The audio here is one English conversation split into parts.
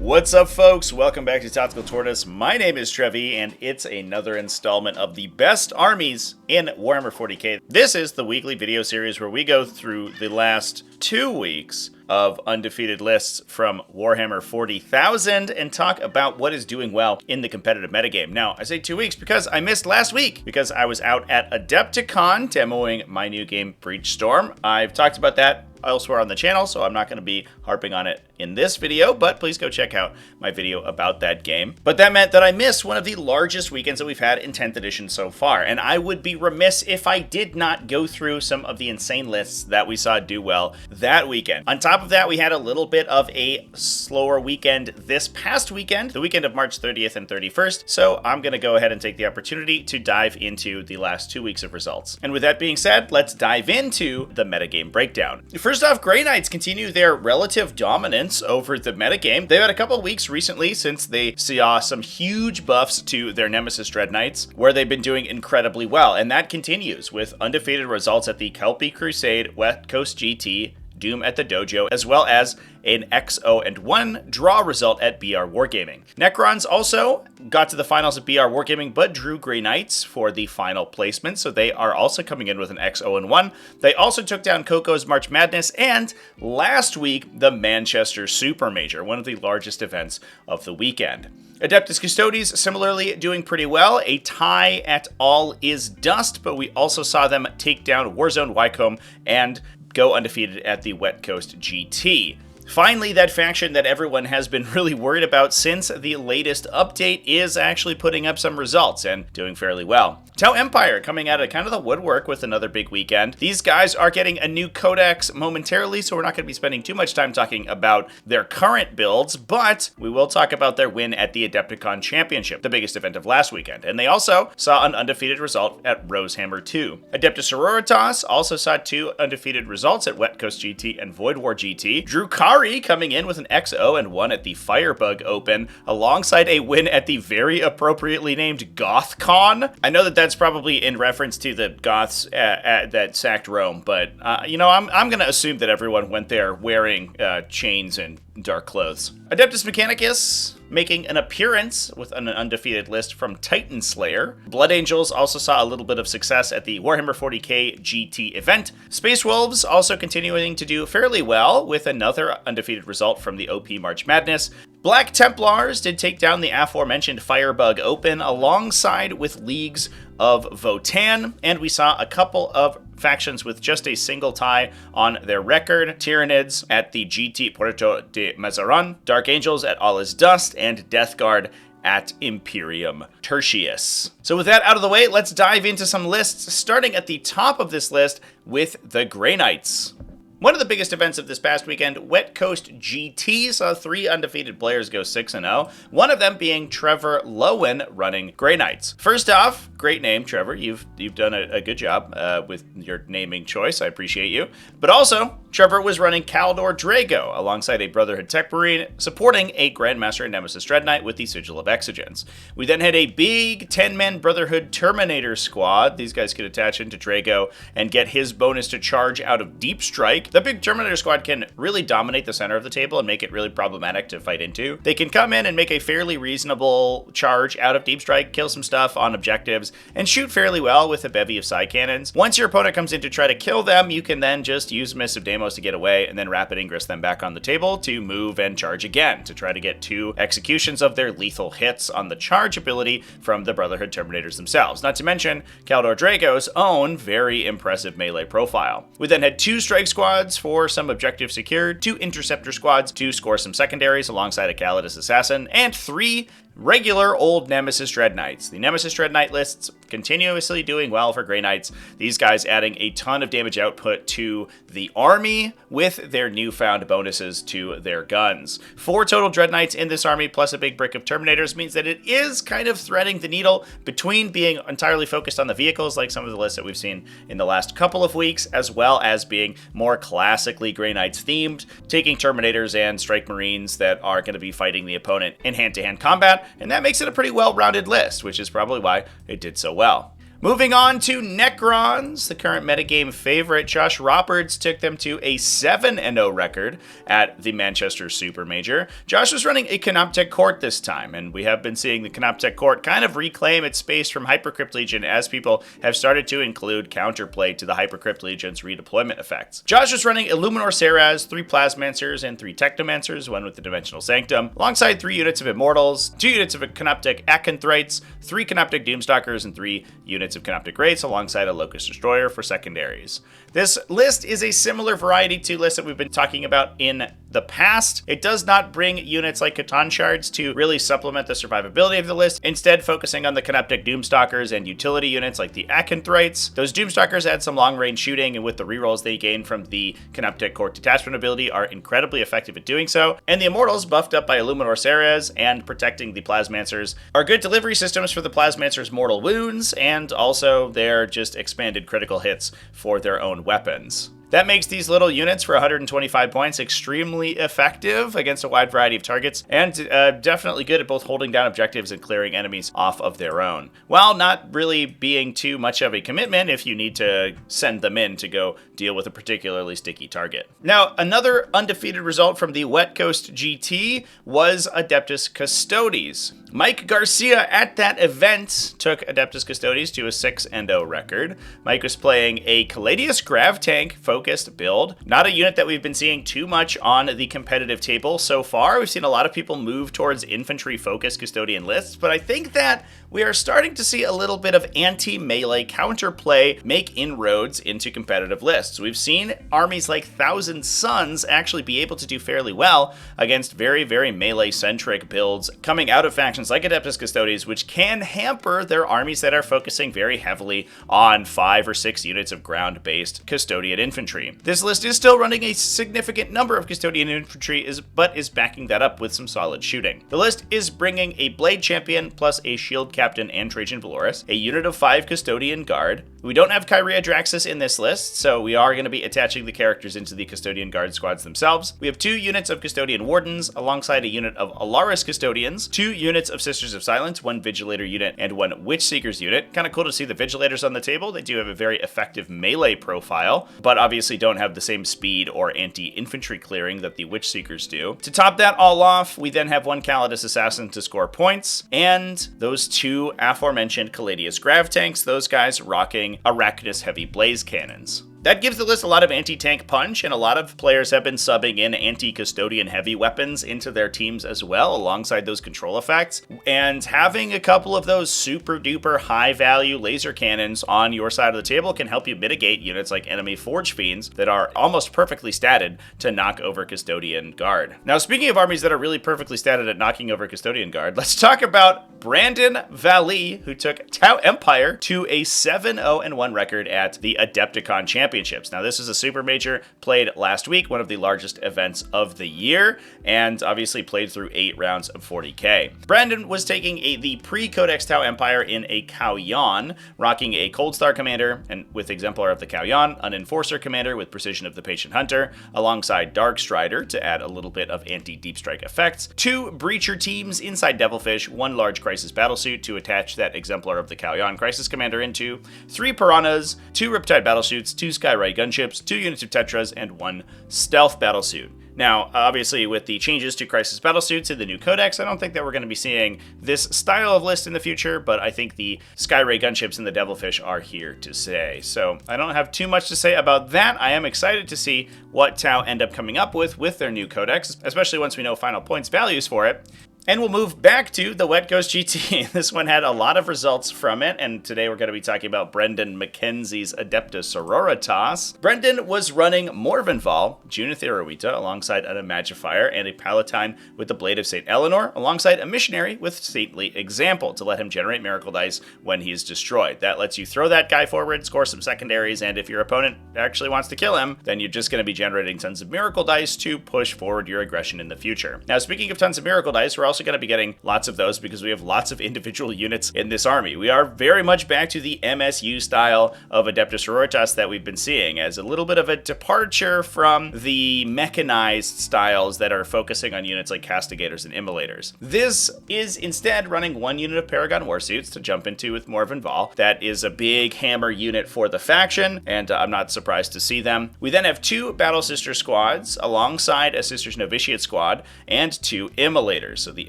What's up, folks? Welcome back to TacticalTortoise. My name is Trevi, and it's another installment of the best armies in Warhammer 40k. This is the weekly video series where we go through the last 2 weeks of undefeated lists from Warhammer 40,000 and talk about what is doing well in the competitive metagame. Now, I say 2 weeks because I missed last week because I was out at Adepticon demoing my new game, Breachstorm. I've talked about that elsewhere on the channel, so I'm not going to be harping on it in this video, but please go check out my video about that game. But that meant that I missed one of the largest weekends that we've had in 10th edition so far, and I would be remiss if I did not go through some of the insane lists that we saw do well that weekend. On top of that, we had a little bit of a slower weekend this past weekend, the weekend of March 30th and 31st, so I'm going to go ahead and take the opportunity to dive into the last 2 weeks of results. And with that being said, let's dive into the metagame breakdown. First off, Grey Knights continue their relative dominance over the metagame. They've had a couple of weeks recently since they saw some huge buffs to their Nemesis Dread Knights, where they've been doing incredibly well, and that continues with undefeated results at the Kelpie Crusade, West Coast GT, Doom at the Dojo, as well as an XO1 draw result at BR Wargaming. Necrons also got to the finals of BR Wargaming, but drew Grey Knights for the final placement, so they are also coming in with an XO1. They also took down Coco's March Madness, and last week, the Manchester Super Major, one of the largest events of the weekend. Adeptus Custodes similarly doing pretty well, a tie at All Is Dust, but we also saw them take down Warzone Wycombe and go undefeated at the West Coast GT. Finally, that faction that everyone has been really worried about since the latest update is actually putting up some results and doing fairly well. Tau Empire coming out of kind of the woodwork with another big weekend. These guys are getting a new codex momentarily, so we're not going to be spending too much time talking about their current builds, but we will talk about their win at the Adepticon Championship, the biggest event of last weekend. And they also saw an undefeated result at Rosehammer 2. Adepta Sororitas also saw 2 undefeated results at West Coast GT and Void War GT. Drukhari coming in with an XO1 at the Firebug Open, alongside a win at the very appropriately named GothCon. I know that that's probably in reference to the Goths that sacked Rome, but you know, I'm going to assume that everyone went there wearing chains and dark clothes. Adeptus Mechanicus making an appearance with an undefeated list from Titan Slayer. Blood Angels also saw a little bit of success at the Warhammer 40k GT event. Space Wolves also continuing to do fairly well with another undefeated result from the OP March Madness. Black Templars did take down the aforementioned Firebug Open alongside with leagues of Votann, and we saw a couple of factions with just a single tie on their record. Tyranids at the GT Puerto de Mazaran, Dark Angels at All Is Dust, and Death Guard at Imperium Tertius. So with that out of the way, let's dive into some lists, starting at the top of this list with the Grey Knights. One of the biggest events of this past weekend, West Coast GT, saw 3 undefeated players go 6-0, one of them being Trevor Lowen running Grey Knights. First off, great name, Trevor. You've done a good job with your naming choice. I appreciate you. But also, Trevor was running Caldor Drago alongside a Brotherhood Tech Marine, supporting a Grandmaster Nemesis Dread Knight with the Sigil of Exigence. We then had a big 10-man Brotherhood Terminator squad. These guys could attach into Drago and get his bonus to charge out of Deep Strike. The big Terminator squad can really dominate the center of the table and make it really problematic to fight into. They can come in and make a fairly reasonable charge out of Deep Strike, kill some stuff on objectives, and shoot fairly well with a bevy of side cannons. Once your opponent comes in to try to kill them, you can then just use Missive Deimos to get away and then Rapid Ingress them back on the table to move and charge again to try to get 2 executions of their lethal hits on the charge ability from the Brotherhood Terminators themselves. Not to mention Caldor Drago's own very impressive melee profile. We then had 2 strike squads for some objectives secured, 2 interceptor squads to score some secondaries alongside a Calidus Assassin, and 3 regular old Nemesis Dread Knights. The Nemesis Dread Knight lists continuously doing well for Grey Knights. These guys adding a ton of damage output to the army with their newfound bonuses to their guns. 4 total Dread Knights in this army plus a big brick of Terminators means that it is kind of threading the needle between being entirely focused on the vehicles like some of the lists that we've seen in the last couple of weeks, as well as being more classically Grey Knights themed, taking Terminators and Strike Marines that are going to be fighting the opponent in hand-to-hand combat, and that makes it a pretty well-rounded list, which is probably why it did so well. Moving on to Necrons, the current metagame favorite. Josh Roberts took them to a 7-0 record at the Manchester Super Major. Josh was running a Canoptech Court this time, and we have been seeing the Canoptech Court kind of reclaim its space from Hypercrypt Legion as people have started to include counterplay to the Hypercrypt Legion's redeployment effects. Josh was running Illuminor Seraz, 3 Plasmancers, and 3 Technomancers, one with the Dimensional Sanctum, alongside 3 units of Immortals, 2 units of Canoptech Acanthrites, 3 Canoptech Doomstalkers, and 3 units of Canoptech Wraiths, alongside a Locust Destroyer for secondaries. This list is a similar variety to list that we've been talking about in the past. It does not bring units like Catan Shards to really supplement the survivability of the list, instead focusing on the Canoptech Doomstalkers and utility units like the Acanthrites. Those Doomstalkers add some long-range shooting, and with the rerolls they gain from the Canoptech Court Detachment ability are incredibly effective at doing so. And the Immortals, buffed up by Illuminor Seraz and protecting the Plasmancers, are good delivery systems for the Plasmancers' mortal wounds, and also they're just expanded critical hits for their own weapons. That makes these little units for 125 points extremely effective against a wide variety of targets, and definitely good at both holding down objectives and clearing enemies off of their own, while not really being too much of a commitment if you need to send them in to go deal with a particularly sticky target. Now, another undefeated result from the Wet Coast GT was Adeptus Custodes. Mike Garcia at that event took Adeptus Custodes to a 6-0 record. Mike was playing a Caladius Grav Tank focused build, not a unit that we've been seeing too much on the competitive table so far. We've seen a lot of people move towards infantry-focused custodian lists, but I think that we are starting to see a little bit of anti-melee counterplay make inroads into competitive lists. We've seen armies like Thousand Suns actually be able to do fairly well against very, very melee-centric builds coming out of factions like Adeptus Custodes, which can hamper their armies that are focusing very heavily on 5 or 6 units of ground-based custodian infantry. This list is still running a significant number of custodian infantry, but is backing that up with some solid shooting. The list is bringing a Blade Champion plus a Shield Captain and Trajan Valoris, a unit of 5 Custodian Guard. We don't have Kyria Draxus in this list, so we are going to be attaching the characters into the Custodian Guard squads themselves. We have 2 units of Custodian Wardens, alongside a unit of Alaris Custodians, 2 units of Sisters of Silence, 1 Vigilator unit, and 1 Witch Seekers unit. Kind of cool to see the Vigilators on the table. They do have a very effective melee profile, but obviously don't have the same speed or anti-infantry clearing that the Witch Seekers do. To top that all off, we then have 1 Calidus Assassin to score points, and those 2 aforementioned Caladius Grav Tanks, those guys rocking Arachnus Heavy Blaze Cannons. That gives the list a lot of anti-tank punch, and a lot of players have been subbing in anti-custodian heavy weapons into their teams as well, alongside those control effects. And having a couple of those super duper high value laser cannons on your side of the table can help you mitigate units like enemy Forge Fiends that are almost perfectly statted to knock over Custodian Guard. Now, speaking of armies that are really perfectly statted at knocking over Custodian Guard, let's talk about Brandon Vallee, who took Tau Empire to a 7-0-1 record at the Adepticon Championships. Now, this is a super major played last week, one of the largest events of the year, and obviously played through 8 rounds of 40k. Brandon was taking the pre-Codex Tau Empire in a Kauyon, rocking a Cold Star Commander, and with Exemplar of the Kauyon, an Enforcer Commander with Precision of the Patient Hunter, alongside Dark Strider to add a little bit of anti-deep strike effects, 2 Breacher teams inside Devilfish, 1 large Crisis Battlesuit to attach that Exemplar of the Kauyon Crisis Commander into, 3 Piranhas, 2 Riptide Battleshoots, 2 Skyray Gunships, 2 units of Tetras, and 1 Stealth Battlesuit. Now, obviously, with the changes to Crisis Battlesuits in the new Codex, I don't think that we're going to be seeing this style of list in the future, but I think the Skyray Gunships and the Devilfish are here to stay. So I don't have too much to say about that. I am excited to see what Tau end up coming up with their new Codex, especially once we know final points values for it. And we'll move back to the Wet Coast GT. This one had a lot of results from it, and today we're going to be talking about Brendan McKenzie's Adepta Sororitas. Brendan was running Morvenval, Junith Iroita, alongside an Imagifier and a Palatine with the Blade of St. Eleanor, alongside a Missionary with Saintly Example to let him generate Miracle Dice when he is destroyed. That lets you throw that guy forward, score some secondaries, and if your opponent actually wants to kill him, then you're just going to be generating tons of Miracle Dice to push forward your aggression in the future. Now, speaking of tons of Miracle Dice, we're also going to be getting lots of those because we have lots of individual units in this army. We are very much back to the MSU style of Adepta Sororitas that we've been seeing, as a little bit of a departure from the mechanized styles that are focusing on units like Castigators and Immolators. This is instead running one unit of Paragon Warsuits to jump into with Morvenn Vahl. That is a big hammer unit for the faction, and I'm not surprised to see them. We then have 2 Battle Sister squads alongside a Sisters Novitiate squad and 2 Immolators. So the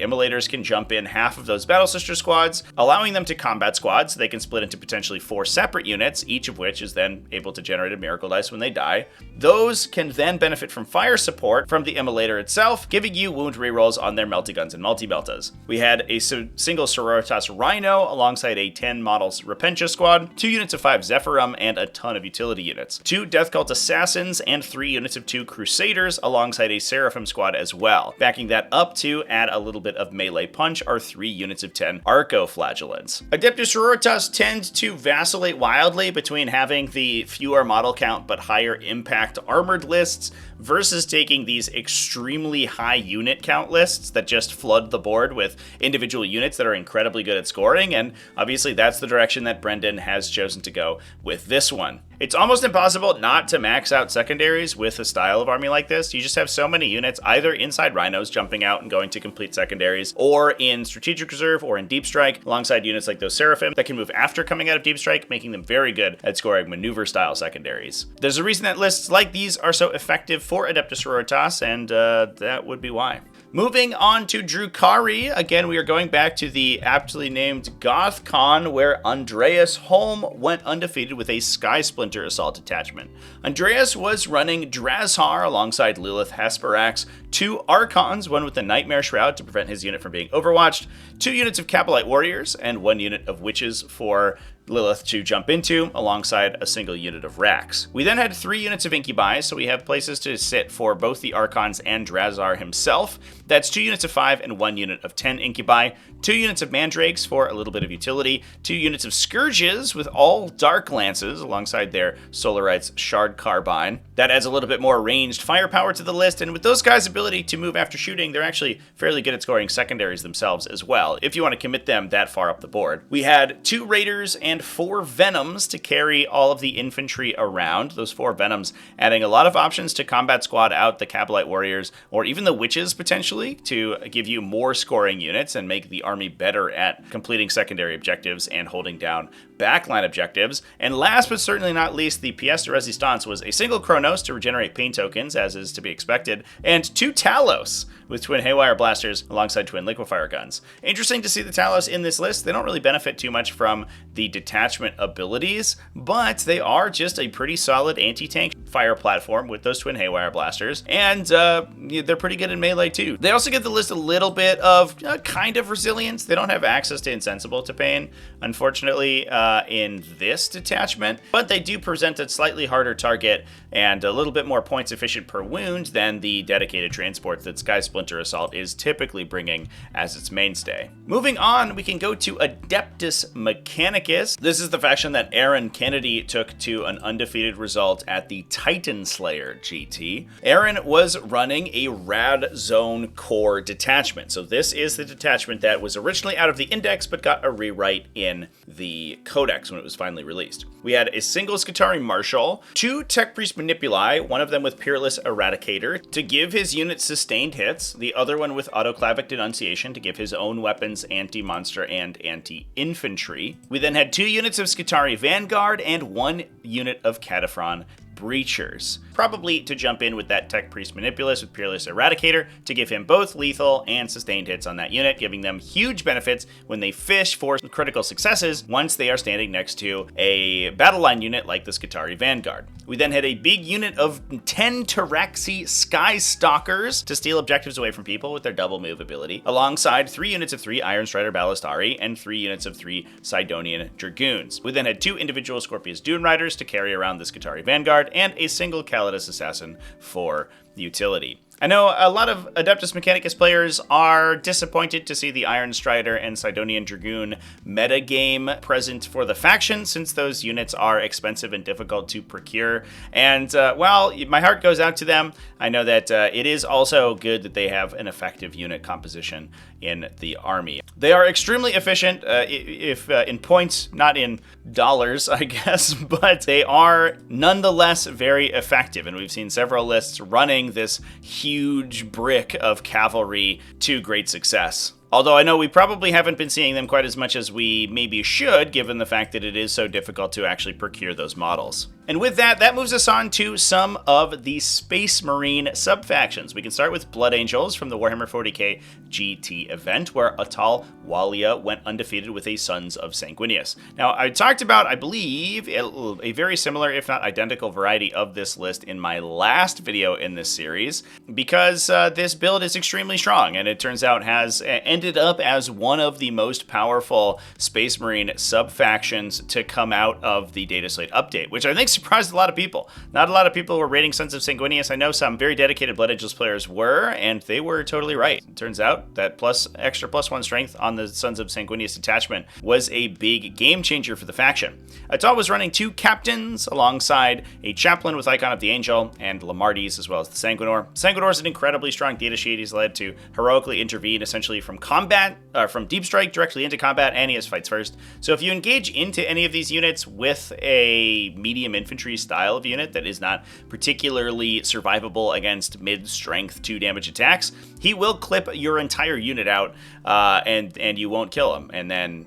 Immolators can jump in half of those Battle Sister squads, allowing them to combat squads, so they can split into potentially 4 separate units, each of which is then able to generate a Miracle Dice when they die. Those can then benefit from fire support from the Immolator itself, giving you wound rerolls on their Melty-Guns and Multi-Beltas. We had a single Sororitas Rhino alongside a 10 models Repentia squad, 2 units of 5 Zephyrum, and a ton of utility units. 2 Death Cult Assassins and 3 units of 2 Crusaders alongside a Seraphim squad as well. Backing that up to add a little bit of melee punch are 3 units of 10 Arco-Flagellants. Adeptus Sororitas tend to vacillate wildly between having the fewer model count but higher impact armored lists versus taking these extremely high unit count lists that just flood the board with individual units that are incredibly good at scoring, and obviously that's the direction that Brendan has chosen to go with this one. It's almost impossible not to max out secondaries with a style of army like this. You just have so many units either inside Rhinos jumping out and going to complete secondaries, or in Strategic Reserve or in Deep Strike alongside units like those Seraphim that can move after coming out of Deep Strike, making them very good at scoring maneuver style secondaries. There's a reason that lists like these are so effective for Adeptus Sororitas, and that would be why. Moving on to Drukhari, again we are going back to the aptly named GothCon, where Andreas Holm went undefeated with a Sky Splinter Assault detachment. Andreas was running Drazhar alongside Lilith Hesperax, 2 Archons, one with the Nightmare Shroud to prevent his unit from being overwatched, 2 units of Capellite Warriors, and 1 unit of Witches for Lilith to jump into, alongside a single unit of Rax. We then had 3 units of Incubi, so we have places to sit for both the Archons and Drazhar himself. That's 2 units of 5 and 1 unit of 10 Incubi, 2 units of Mandrakes for a little bit of utility, 2 units of Scourges with all Dark Lances alongside their Solarites Shard Carbine. That adds a little bit more ranged firepower to the list, and with those guys' ability to move after shooting, they're actually fairly good at scoring secondaries themselves as well, if you want to commit them that far up the board. We had 2 Raiders and 4 Venoms to carry all of the infantry around. Those 4 Venoms adding a lot of options to combat squad out the Capellite Warriors, or even the Witches potentially, to give you more scoring units and make the army better at completing secondary objectives and holding down backline objectives. And last but certainly not least, the pièce de résistance was a single Chronos to regenerate pain tokens, as is to be expected, and 2 Talos with twin Haywire blasters alongside twin liquefier guns. Interesting to see the Talos in this list. They don't really benefit too much from the detachment abilities, but they are just a pretty solid anti-tank fire platform with those twin Haywire blasters, and they're pretty good in melee too. They also give the list a little bit of kind of resilience. They don't have access to Insensible to Pain, unfortunately, in this detachment, but they do present a slightly harder target and a little bit more points efficient per wound than the dedicated transports that Sky Splinter Assault is typically bringing as its mainstay. Moving on, we can go to Adeptus Mechanicus. This is the faction that Aaron Kennedy took to an undefeated result at the Titan Slayer GT. Aaron was running a Rad Zone Core detachment. So this is the detachment that was originally out of the index but got a rewrite in the Codex when it was finally released. We had a single Skitarii Marshal, 2 Tech Priest Manipuli, one of them with Peerless Eradicator to give his unit sustained hits, the other one with Autoclavic Denunciation to give his own weapons anti-monster and anti-infantry. We then had 2 units of Skitarii Vanguard and 1 unit of Cataphron Breachers, probably to jump in with that Tech Priest Manipulus with Peerless Eradicator to give him both lethal and sustained hits on that unit, giving them huge benefits when they fish for critical successes once they are standing next to a battle line unit like the Skitarii Vanguard. We then had a big unit of 10 Taraxi Sky Stalkers to steal objectives away from people with their double move ability, alongside 3 units of 3 Iron Strider Ballistari and 3 units of 3 Sidonian Dragoons. We then had 2 individual Scorpius Dune Riders to carry around the Skitarii Vanguard, and a single Calidus Assassin for utility. I know a lot of Adeptus Mechanicus players are disappointed to see the Iron Strider and Sidonian Dragoon metagame present for the faction, since those units are expensive and difficult to procure. And while my heart goes out to them, I know that it is also good that they have an effective unit composition in the army. They are extremely efficient, if in points, not in dollars, I guess, but they are nonetheless very effective. And we've seen several lists running this huge brick of cavalry to great success. Although I know we probably haven't been seeing them quite as much as we maybe should, given the fact that it is so difficult to actually procure those models. And with that, that moves us on to some of the Space Marine sub-factions. We can start with Blood Angels from the Warhammer 40k GT event, where Atal Walia went undefeated with a Sons of Sanguinius. Now, I talked about, I believe, a very similar, if not identical, variety of this list in my last video in this series, because this build is extremely strong, and it turns out has ended up as one of the most powerful Space Marine sub-factions to come out of the Data Slate update, which I think surprised a lot of people. Not a lot of people were rating Sons of Sanguinius. I know some very dedicated Blood Angels players were, and they were totally right. It turns out that extra +1 strength on the Sons of Sanguinius detachment was a big game changer for the faction. Atal was running 2 captains alongside a chaplain with Icon of the Angel and Lamardes, as well as the Sanguinor. Sanguinor is an incredibly strong data sheet. He's led to heroically intervene essentially from combat, from deep strike directly into combat, and he has fights first. So if you engage into any of these units with a medium infantry style of unit that is not particularly survivable against mid-strength 2 damage attacks, he will clip your entire unit out, and you won't kill him. And then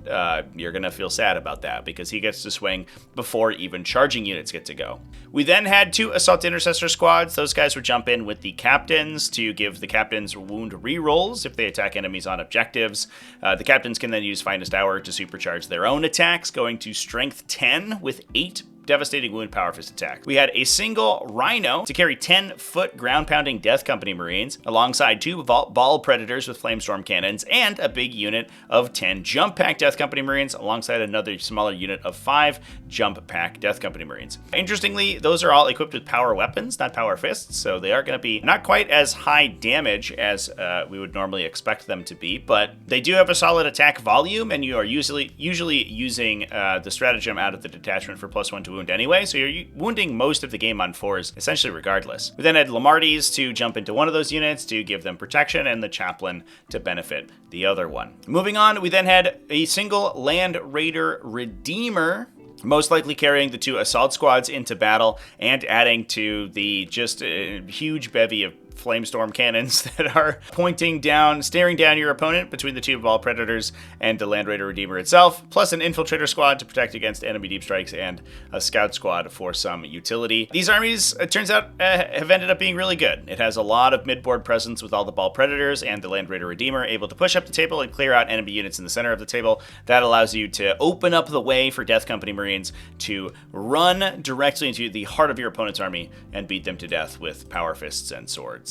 you're going to feel sad about that, because he gets to swing before even charging units get to go. We then had 2 Assault Intercessor squads. Those guys would jump in with the captains to give the captains wound rerolls if they attack enemies on objectives. The captains can then use Finest Hour to supercharge their own attacks, going to Strength 10 with 8 devastating wound power fist attack. We had a single Rhino to carry 10-foot ground-pounding Death Company Marines, alongside 2 Ball Predators with Flamestorm cannons, and a big unit of 10 Jump Pack Death Company Marines, alongside another smaller unit of 5 Jump Pack Death Company Marines. Interestingly, those are all equipped with power weapons, not power fists, so they are going to be not quite as high damage as we would normally expect them to be, but they do have a solid attack volume, and you are usually using the stratagem out of the detachment for +1 to wound anyway, so you're wounding most of the game on 4s, essentially regardless. We then had Lamardes to jump into one of those units to give them protection, and the Chaplain to benefit the other one. Moving on, we then had a single Land Raider Redeemer, most likely carrying the 2 assault squads into battle and adding to the just huge bevy of Flamestorm cannons that are staring down your opponent between the 2 Ball Predators and the Land Raider Redeemer itself, plus an Infiltrator squad to protect against enemy deep strikes and a Scout squad for some utility. These armies, it turns out, have ended up being really good. It has a lot of mid-board presence with all the Ball Predators and the Land Raider Redeemer able to push up the table and clear out enemy units in the center of the table. That allows you to open up the way for Death Company Marines to run directly into the heart of your opponent's army and beat them to death with power fists and swords.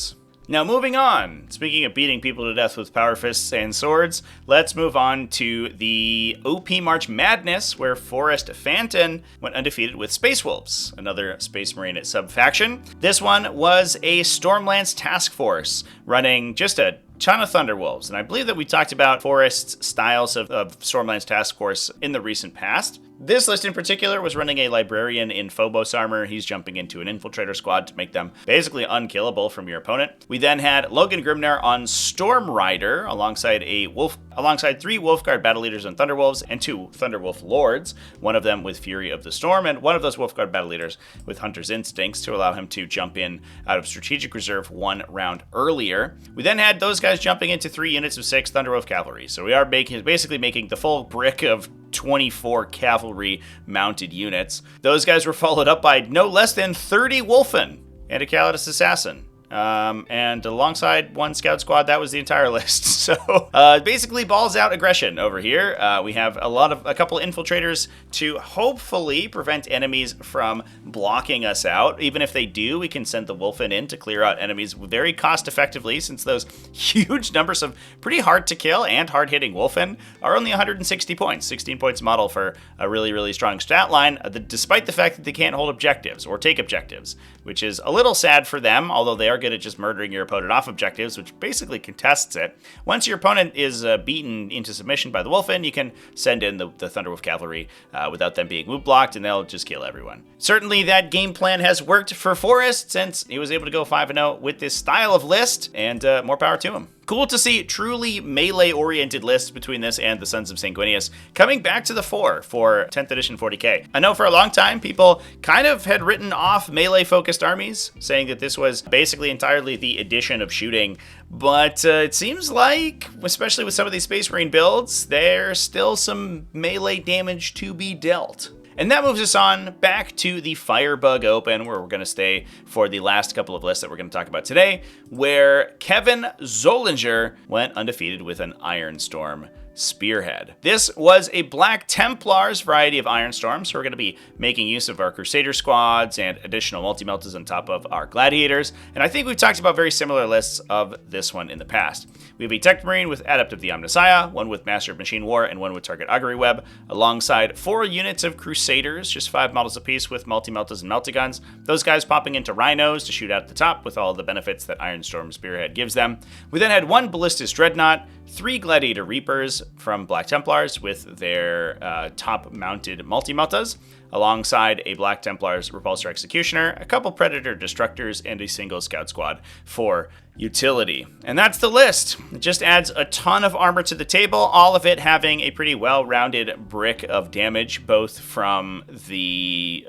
Now moving on, speaking of beating people to death with power fists and swords, let's move on to the OP March Madness, where Forest Phantom went undefeated with Space Wolves, another Space Marine sub-faction. This one was a Stormlance task force running just a ton of Thunderwolves, and I believe that we talked about Forest's styles of Stormlance task force in the recent past. This list in particular was running a Librarian in Phobos armor. He's jumping into an Infiltrator squad to make them basically unkillable from your opponent. We then had Logan Grimnar on Storm Rider alongside 3 Wolfguard Battle Leaders on Thunderwolves and 2 Thunderwolf Lords, one of them with Fury of the Storm, and one of those Wolfguard Battle Leaders with Hunter's Instincts to allow him to jump in out of Strategic Reserve 1 round earlier. We then had those guys jumping into 3 units of 6 Thunderwolf Cavalry. So we are basically making the full brick of 24 cavalry mounted units. Those guys were followed up by no less than 30 Wolfen and a Calidus Assassin. And alongside 1 Scout squad, that was the entire list. So basically balls out aggression over here. We have a couple Infiltrators to hopefully prevent enemies from blocking us out. Even if they do, we can send the Wolfen in to clear out enemies very cost effectively, since those huge numbers of pretty hard to kill and hard hitting Wolfen are only 160 points, 16 points model for a really, really strong stat line, despite the fact that they can't hold objectives or take objectives, which is a little sad for them, although they are are good at just murdering your opponent off objectives, which basically contests it. Once your opponent is beaten into submission by the Wolfen, you can send in the Thunderwolf Cavalry without them being move blocked, and they'll just kill everyone. Certainly that game plan has worked for Forrest, since he was able to go 5-0 with this style of list, and more power to him. Cool to see truly melee-oriented lists between this and the Sons of Sanguinius coming back to the fore for 10th edition 40k. I know for a long time people kind of had written off melee-focused armies, saying that this was basically entirely the addition of shooting, but it seems like, especially with some of these Space Marine builds, there's still some melee damage to be dealt. And that moves us on back to the Firebug Open, where we're going to stay for the last couple of lists that we're going to talk about today, where Kevin Zollinger went undefeated with an Ironstorm Spearhead. This was a Black Templars variety of Ironstorm, so we're going to be making use of our Crusader squads and additional multi-meltas on top of our Gladiators, and I think we've talked about very similar lists of this one in the past. We have a Tech Marine with Adept of the Omnissiah, one with Master of Machine War, and one with Target Augury Web, alongside 4 units of Crusaders, just 5 models apiece with multi-meltas and melta-guns. Those guys popping into Rhinos to shoot out at the top with all the benefits that Ironstorm Spearhead gives them. We then had 1 Ballistus Dreadnought, 3 Gladiator Reapers from Black Templars with their top-mounted multi-meltas, alongside a Black Templars Repulsor Executioner, a couple Predator Destructors, and a single Scout Squad for utility. And that's the list. It just adds a ton of armor to the table, all of it having a pretty well-rounded brick of damage, both from the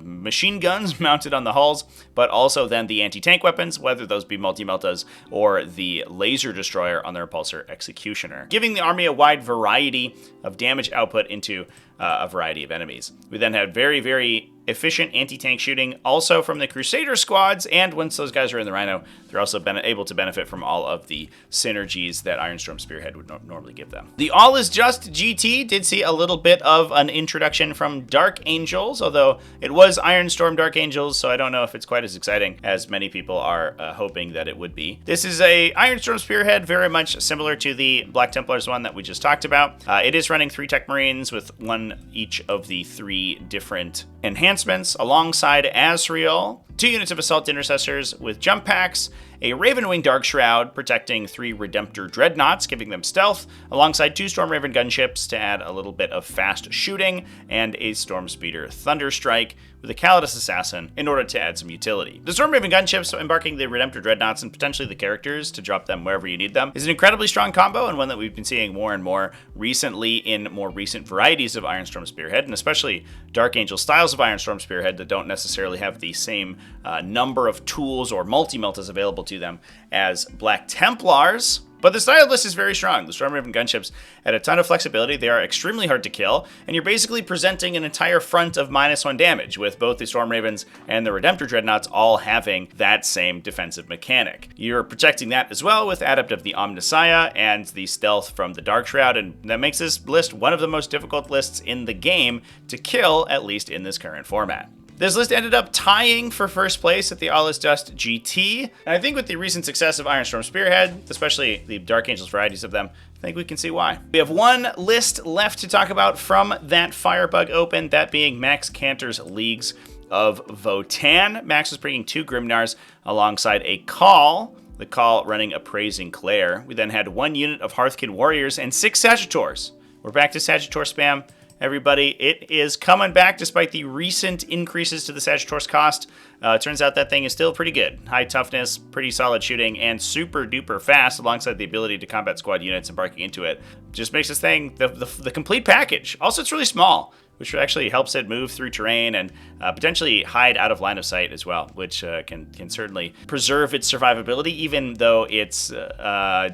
machine guns mounted on the hulls, but also then the anti-tank weapons, whether those be multi-meltas or the laser destroyer on the Repulsor Executioner, giving the army a wide variety of damage output into a variety of enemies. We then had very, very efficient anti-tank shooting also from the Crusader squads, and once those guys are in the Rhino, they're also able to benefit from all of the synergies that Ironstorm Spearhead would normally give them. The All Is Just GT did see a little bit of an introduction from Dark Angels, although it was Ironstorm Dark Angels, so I don't know if it's quite as exciting as many people are hoping that it would be. This is a Ironstorm Spearhead, very much similar to the Black Templars one that we just talked about. It is running 3 Tech Marines with 1 each of the 3 different enhancements, alongside Azrael, 2 units of Assault Intercessors with jump packs, a Ravenwing Dark Shroud protecting 3 Redemptor Dreadnoughts, giving them stealth, alongside 2 Storm Raven gunships to add a little bit of fast shooting, and a Storm Speeder Thunderstrike with a Calidus Assassin in order to add some utility. The Storm Raven gunships embarking the Redemptor Dreadnoughts and potentially the characters to drop them wherever you need them is an incredibly strong combo, and one that we've been seeing more and more recently in more recent varieties of Ironstorm Spearhead, and especially Dark Angel styles of Ironstorm Spearhead that don't necessarily have the same number of tools or multi-meltas available to them as Black Templars. But the style list is very strong. The Storm Raven gunships add a ton of flexibility. They are extremely hard to kill, and you're basically presenting an entire front of -1 damage, with both the Storm Ravens and the Redemptor Dreadnoughts all having that same defensive mechanic. You're protecting that as well with Adept of the Omnissiah and the stealth from the Dark Shroud, and that makes this list one of the most difficult lists in the game to kill, at least in this current format. This list ended up tying for first place at the All Is Just GT, and I think with the recent success of Ironstorm Spearhead, especially the Dark Angels varieties of them, I think we can see why. We have 1 list left to talk about from that Firebug Open, that being Max Cantor's Leagues of Votann. Max was bringing 2 Grimnars alongside a Call, the Call running Appraising Claire. We then had 1 unit of Hearthkin Warriors and 6 Sagitaurs. We're back to Sagitaur spam. Everybody, it is coming back despite the recent increases to the Sagitaur's cost. Turns out that thing is still pretty good. High toughness, pretty solid shooting, and super duper fast alongside the ability to combat squad units embarking into it. Just makes this thing the complete package. Also, it's really small, which actually helps it move through terrain and potentially hide out of line of sight as well, which can certainly preserve its survivability, even though its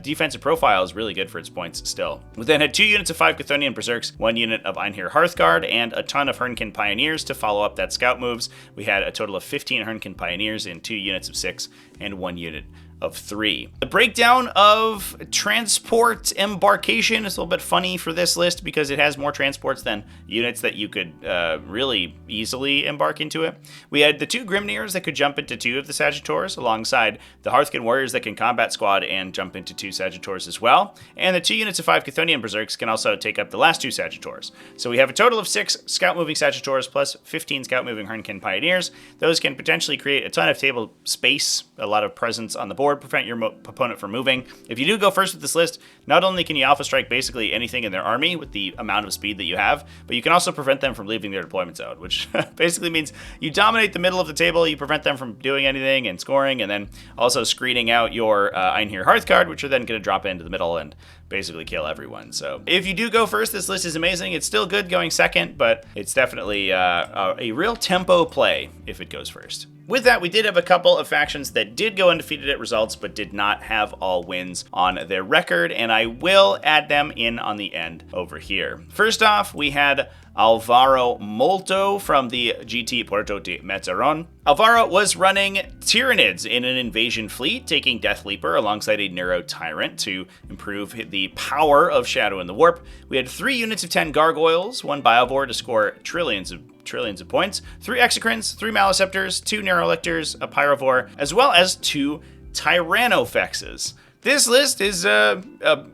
defensive profile is really good for its points still. We then had 2 units of 5 Chthonian Berserks, 1 unit of Einhir Hearthguard, and a ton of Hernkin Pioneers to follow up that scout moves. We had a total of 15 Hernkin Pioneers in 2 units of 6 and 1 unit of 3. The breakdown of transport embarkation is a little bit funny for this list because it has more transports than units that you could really easily embark into it. We had the 2 Grimnirs that could jump into 2 of the Sagitaurs, alongside the Hearthkin Warriors that can combat squad and jump into 2 Sagitaurs as well. And the 2 units of 5 Chthonian Berserks can also take up the last 2 Sagitaurs. So we have a total of 6 Scout Moving Sagitaurs plus 15 Scout Moving Hernkin Pioneers. Those can potentially create a ton of table space, a lot of presence on the board, prevent your opponent from moving. If you do go first with this list, not only can you alpha strike basically anything in their army with the amount of speed that you have, but you can also prevent them from leaving their deployment zone, which basically means you dominate the middle of the table, you prevent them from doing anything and scoring, and then also screening out your Einhir Hearth card, which are then going to drop into the middle and basically kill everyone. So if you do go first, this list is amazing. It's still good going second, but it's definitely a real tempo play if it goes first. With that, we did have a couple of factions that did go undefeated at results, but did not have all wins on their record, and I will add them in on the end over here. First off, we had Alvaro Molto from the GT Puerto de Metaron. Alvaro was running Tyranids in an invasion fleet, taking Death Leaper alongside a Neuro Tyrant to improve the power of Shadow in the Warp. We had 3 units of 10 Gargoyles, 1 Biovore to score trillions of points, 3 Exocrines, 3 Maleceptors, 2 Neurolictors, a Pyrovore, as well as 2 Tyrannofexes. This list is a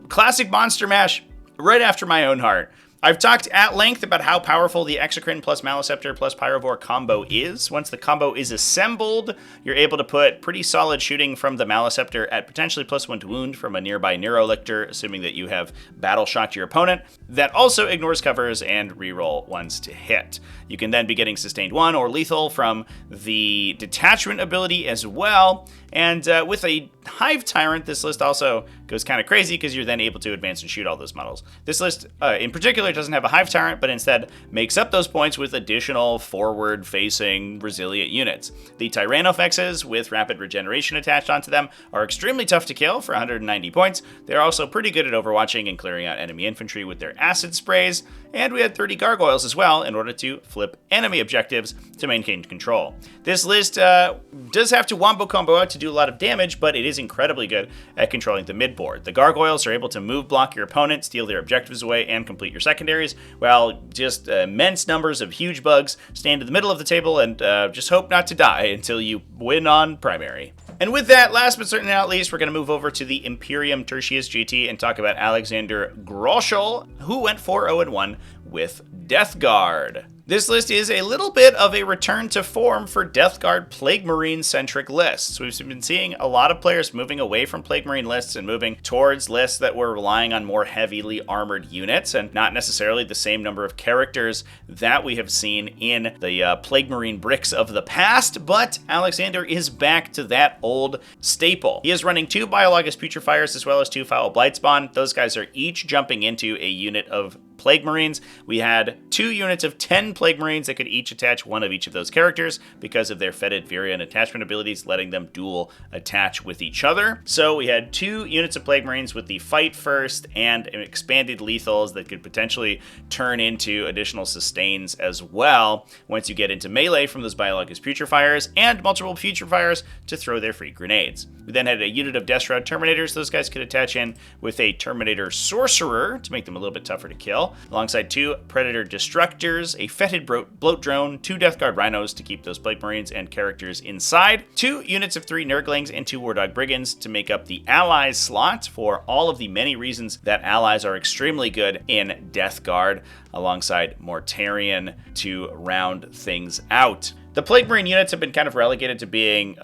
classic monster mash right after my own heart. I've talked at length about how powerful the Exocrine plus Maleceptor plus Pyrovore combo is. Once the combo is assembled, you're able to put pretty solid shooting from the Maleceptor at potentially +1 to wound from a nearby Neurolictor, assuming that you have battle shocked your opponent. That also ignores covers and reroll ones to hit. You can then be getting sustained 1 or lethal from the detachment ability as well. And with a Hive Tyrant, this list also goes kind of crazy because you're then able to advance and shoot all those models. This list in particular doesn't have a Hive Tyrant, but instead makes up those points with additional forward-facing resilient units. The Tyrannofexes with rapid regeneration attached onto them are extremely tough to kill for 190 points. They're also pretty good at overwatching and clearing out enemy infantry with their acid sprays. And we had 30 Gargoyles as well in order to flip enemy objectives to maintain control. This list does have to wombo combo out to do a lot of damage, but it is incredibly good at controlling the mid-board. The Gargoyles are able to move block your opponent, steal their objectives away, and complete your secondaries, while just immense numbers of huge bugs stand in the middle of the table and just hope not to die until you win on primary. And with that, last but certainly not least, we're going to move over to the Imperium Tertius GT and talk about Alexander Groschel, who went 4-0-1 with Death Guard. This list is a little bit of a return to form for Death Guard Plague Marine-centric lists. We've been seeing a lot of players moving away from Plague Marine lists and moving towards lists that were relying on more heavily armored units and not necessarily the same number of characters that we have seen in the Plague Marine bricks of the past, but Alexander is back to that old staple. He is running 2 Biologus Putrefires as well as 2 Foul Blightspawn. Those guys are each jumping into a unit of Plague Marines. We had 2 units of 10 Plague Marines that could each attach 1 of each of those characters because of their Fetid Virion attachment abilities, letting them dual attach with each other. So we had 2 units of Plague Marines with the Fight First and expanded lethals that could potentially turn into additional sustains as well once you get into melee from those Biologus Putrefires, and multiple Putrefires to throw their free grenades. We then had a unit of Death Shroud Terminators. Those guys could attach in with a Terminator Sorcerer to make them a little bit tougher to kill, alongside 2 Predator Destructors, a Fetid Bloat Drone, 2 Death Guard Rhinos to keep those Plague Marines and characters inside, 2 units of 3 Nurglings, and 2 War Dog Brigands to make up the Allies slot for all of the many reasons that Allies are extremely good in Death Guard, alongside Mortarion to round things out. The Plague Marine units have been kind of relegated to being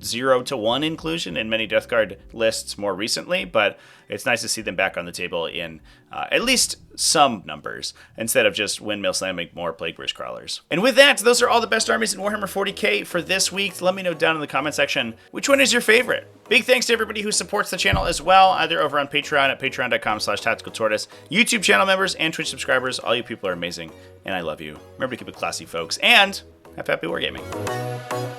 0 to 1 inclusion in many Death Guard lists more recently, but it's nice to see them back on the table in at least some numbers, instead of just windmill slamming more Plague Bridge Crawlers. And with that, those are all the best armies in Warhammer 40k for this week. Let me know down in the comment section, which one is your favorite? Big thanks to everybody who supports the channel as well, either over on Patreon at patreon.com/TacticalTortoise, YouTube channel members, and Twitch subscribers. All you people are amazing, and I love you. Remember to keep it classy, folks, and happy wargaming.